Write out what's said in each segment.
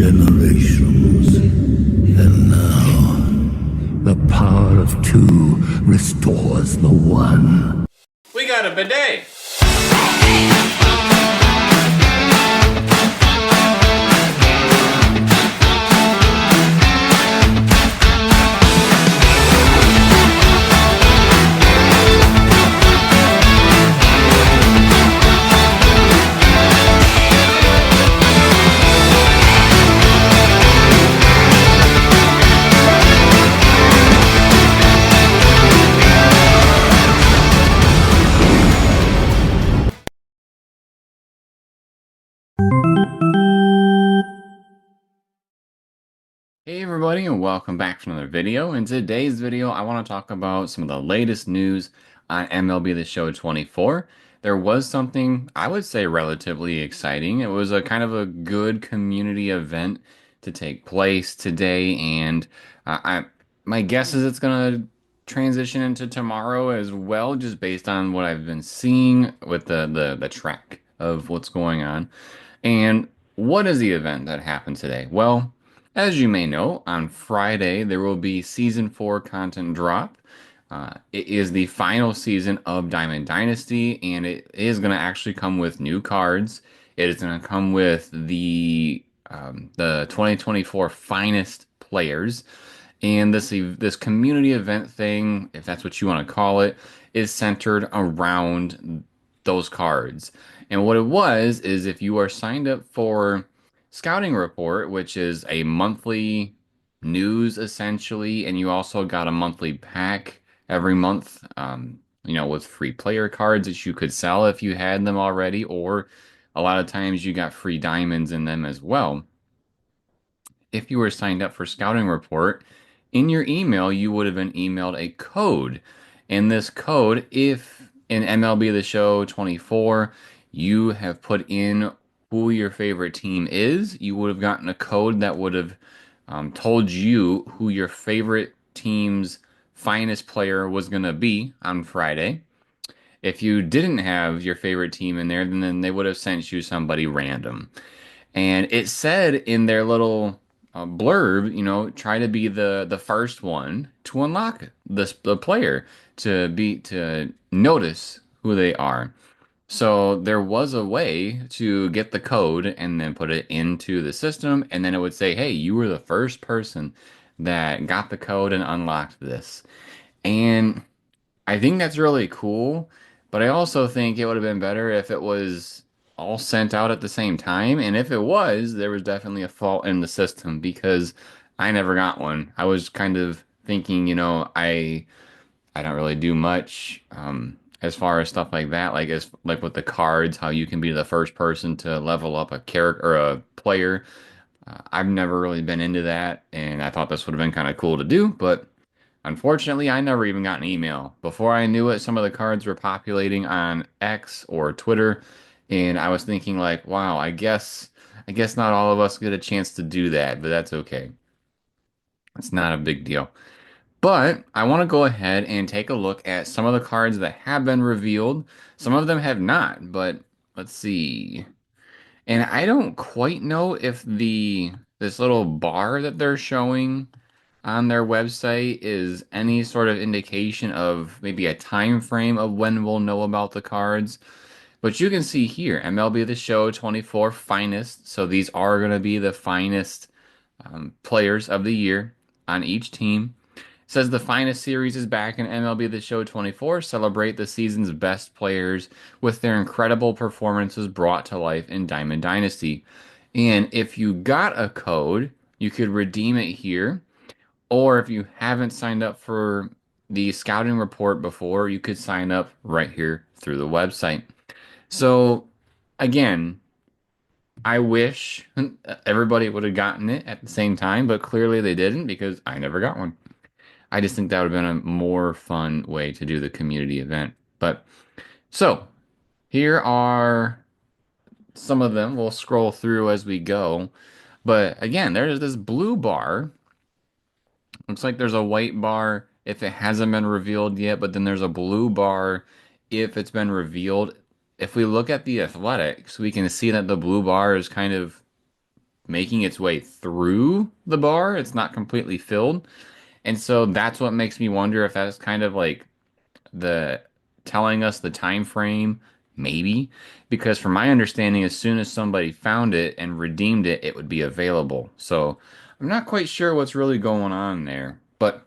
generations. And now, the power of two restores the one. We got a bidet! Hey everybody, and welcome back to another video. In today's video, I want to talk about some of the latest news on MLB the Show 24. There was something, I would say, relatively exciting. It was a kind of a good community event to take place today, and my guess is it's going to transition into tomorrow as well, just based on what I've been seeing with the track of what's going on. And what is the event that happened today? Well, as you may know, on Friday there will be Season 4 content drop. It is the final season of Diamond Dynasty, and it is going to actually come with new cards. It is going to come with the 2024 finest players, and this community event thing, if that's what you want to call it, is centered around those cards. And what it was is if you are signed up for Scouting Report, which is a monthly news essentially, and you also got a monthly pack every month, with free player cards that you could sell if you had them already, or a lot of times you got free diamonds in them as well. If you were signed up for Scouting Report, in your email, you would have been emailed a code. And this code, if in MLB The Show 24, you have put in who your favorite team is, you would have gotten a code that would have told you who your favorite team's finest player was going to be on Friday. If you didn't have your favorite team in there, then they would have sent you somebody random. And it said in their little blurb, try to be the first one to unlock the player to notice who they are. So there was a way to get the code and then put it into the system, and then it would say, "Hey, you were the first person that got the code and unlocked this." And I think that's really cool, but I also think it would have been better if it was all sent out at the same time. And if it was, there was definitely a fault in the system because I never got one. I was kind of thinking, I don't really do much as far as stuff like that, like with the cards, how you can be the first person to level up a character or a player. I've never really been into that, and I thought this would have been kind of cool to do, but unfortunately, I never even got an email. Before I knew it, some of the cards were populating on X or Twitter, and I was thinking like, wow, I guess not all of us get a chance to do that, but that's okay. It's not a big deal. But I want to go ahead and take a look at some of the cards that have been revealed. Some of them have not, but let's see. And I don't quite know if this little bar that they're showing on their website is any sort of indication of maybe a time frame of when we'll know about the cards. But you can see here, MLB The Show 24 finest. So these are going to be the finest players of the year on each team. It says the finest series is back in MLB The Show 24. Celebrate the season's best players with their incredible performances brought to life in Diamond Dynasty. And if you got a code, you could redeem it here. Or if you haven't signed up for the scouting report before, you could sign up right here through the website. So, again, I wish everybody would have gotten it at the same time, but clearly they didn't because I never got one. I just think that would have been a more fun way to do the community event. But so here are some of them. We'll scroll through as we go. But again, there's this blue bar. Looks like there's a white bar if it hasn't been revealed yet, but then there's a blue bar if it's been revealed. If we look at the athletics, we can see that the blue bar is kind of making its way through the bar. It's not completely filled. And so that's what makes me wonder if that's kind of like the telling us the time frame, maybe. Because from my understanding, as soon as somebody found it and redeemed it, it would be available. So I'm not quite sure what's really going on there. But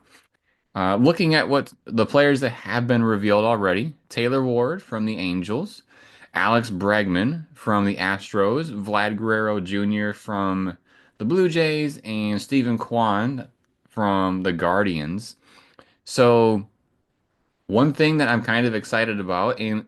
looking at what the players that have been revealed already, Taylor Ward from the Angels, Alex Bregman from the Astros, Vlad Guerrero Jr. from the Blue Jays, and Stephen Kwan from the Guardians. So one thing that I'm kind of excited about, and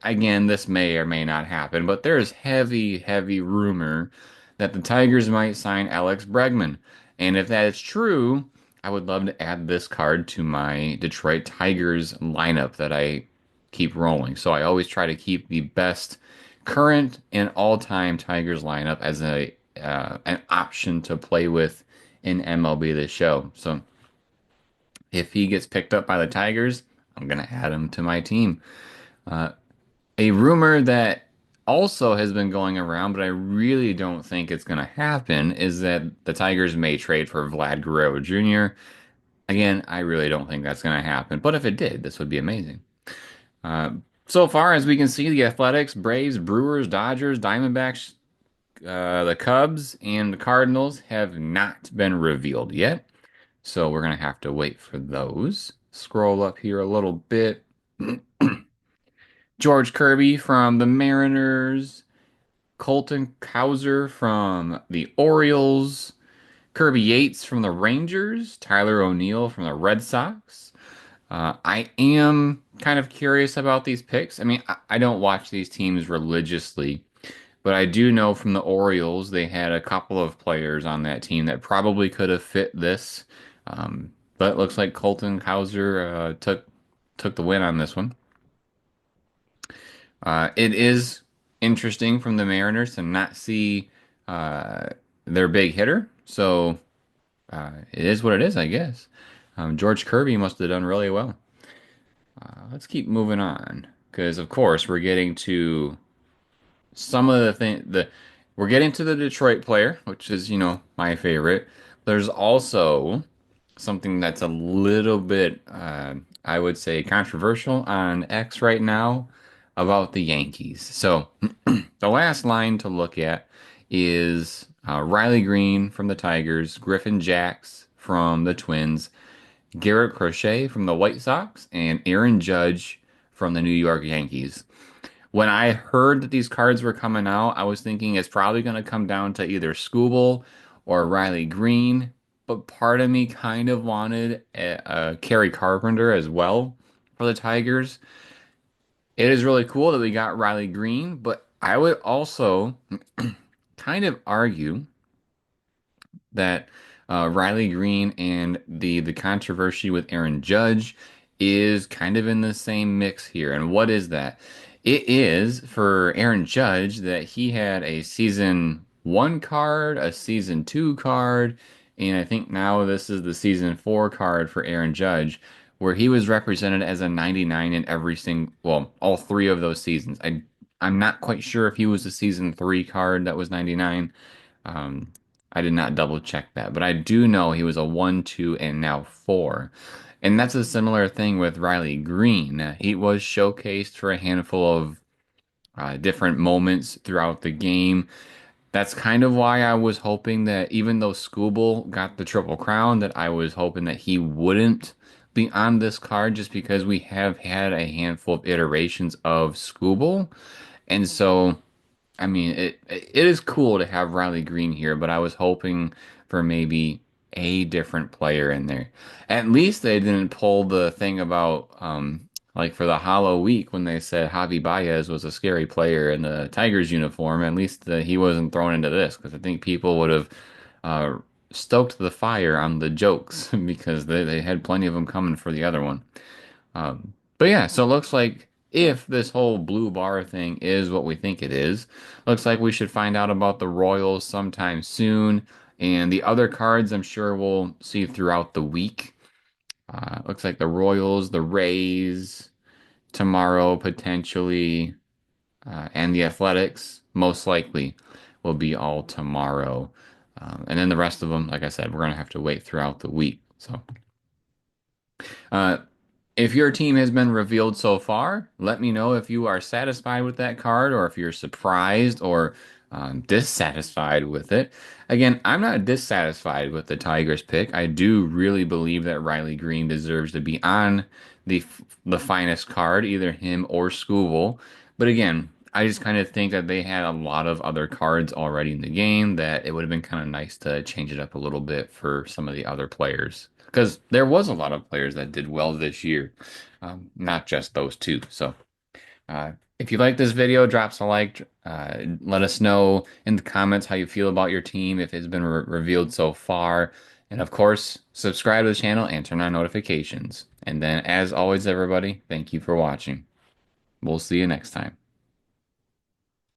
again, this may or may not happen, but there's heavy, heavy rumor that the Tigers might sign Alex Bregman. And if that is true, I would love to add this card to my Detroit Tigers lineup that I keep rolling. So I always try to keep the best current and all-time Tigers lineup as a an option to play with in MLB the Show. So if he gets picked up by the Tigers, I'm gonna add him to my team. Uh, a rumor that also has been going around, but I really don't think it's going to happen, is that the Tigers may trade for Vlad Guerrero Jr. Again, I really don't think that's going to happen, but if it did, this would be amazing. Uh, so far, as we can see, the Athletics, Braves, Brewers, Dodgers, Diamondbacks, the Cubs, and the Cardinals have not been revealed yet. So we're going to have to wait for those. Scroll up here a little bit. George Kirby from the Mariners, Colton Cowser from the Orioles, Kirby Yates from the Rangers, Tyler O'Neill from the Red Sox. I am kind of curious about these picks. I mean, I don't watch these teams religiously, but I do know from the Orioles they had a couple of players on that team that probably could have fit this. But it looks like Colton Cowser took the win on this one. It is interesting from the Mariners to not see uh, their big hitter. So it is what it is, I guess. George Kirby must have done really well. Let's keep moving on because, of course, we're getting to some of the thing. We're getting to the Detroit player, which is my favorite. There's also something that's a little bit, I would say, controversial on X right now about the Yankees. So the last line to look at is Riley Green from the Tigers, Griffin Jacks from the Twins, Garrett Crochet from the White Sox, and Aaron Judge from the New York Yankees. When I heard that these cards were coming out, I was thinking it's probably going to come down to either Skubal or Riley Green, but part of me kind of wanted a Kerry Carpenter as well for the Tigers. It is really cool that we got Riley Green, but I would also kind of argue that Riley Green and the controversy with Aaron Judge is kind of in the same mix here. And what is that? It is for Aaron Judge that he had a season one card, a season two card, and I think now this is the season four card for Aaron Judge, where he was represented as a 99 in every single, well, all three of those seasons. I'm not quite sure if he was a season three card that was 99. Um, I did not double check that, but I do know he was a 1, 2, and now 4. And that's a similar thing with Riley Green. He was showcased for a handful of different moments throughout the game. That's kind of why I was hoping that even though Skubal got the Triple Crown, that I was hoping that he wouldn't be on this card just because we have had a handful of iterations of Skubal. And so I mean, it is cool to have Riley Green here, but I was hoping for maybe a different player in there. At least they didn't pull the thing about like for the Hollow Week when they said Javi Baez was a scary player in the Tigers uniform. At least he wasn't thrown into this because I think people would have uh, stoked the fire on the jokes because they had plenty of them coming for the other one. But yeah, so it looks like if this whole blue bar thing is what we think it is, looks like we should find out about the Royals sometime soon. And the other cards, I'm sure we'll see throughout the week. Looks like the Royals, the Rays, tomorrow potentially, and the Athletics most likely will be all tomorrow. And then the rest of them, like I said, we're gonna have to wait throughout the week. So, uh, if your team has been revealed so far, let me know if you are satisfied with that card or if you're surprised or dissatisfied with it. Again, I'm not dissatisfied with the Tigers pick. I do really believe that Riley Green deserves to be on the finest card, either him or Scooble. But again, I just kind of think that they had a lot of other cards already in the game that it would have been kind of nice to change it up a little bit for some of the other players. Because there was a lot of players that did well this year, not just those two. So, if you like this video, drop a like. Let us know in the comments how you feel about your team, if it's been revealed so far. And of course, subscribe to the channel and turn on notifications. And then, as always, everybody, thank you for watching. We'll see you next time.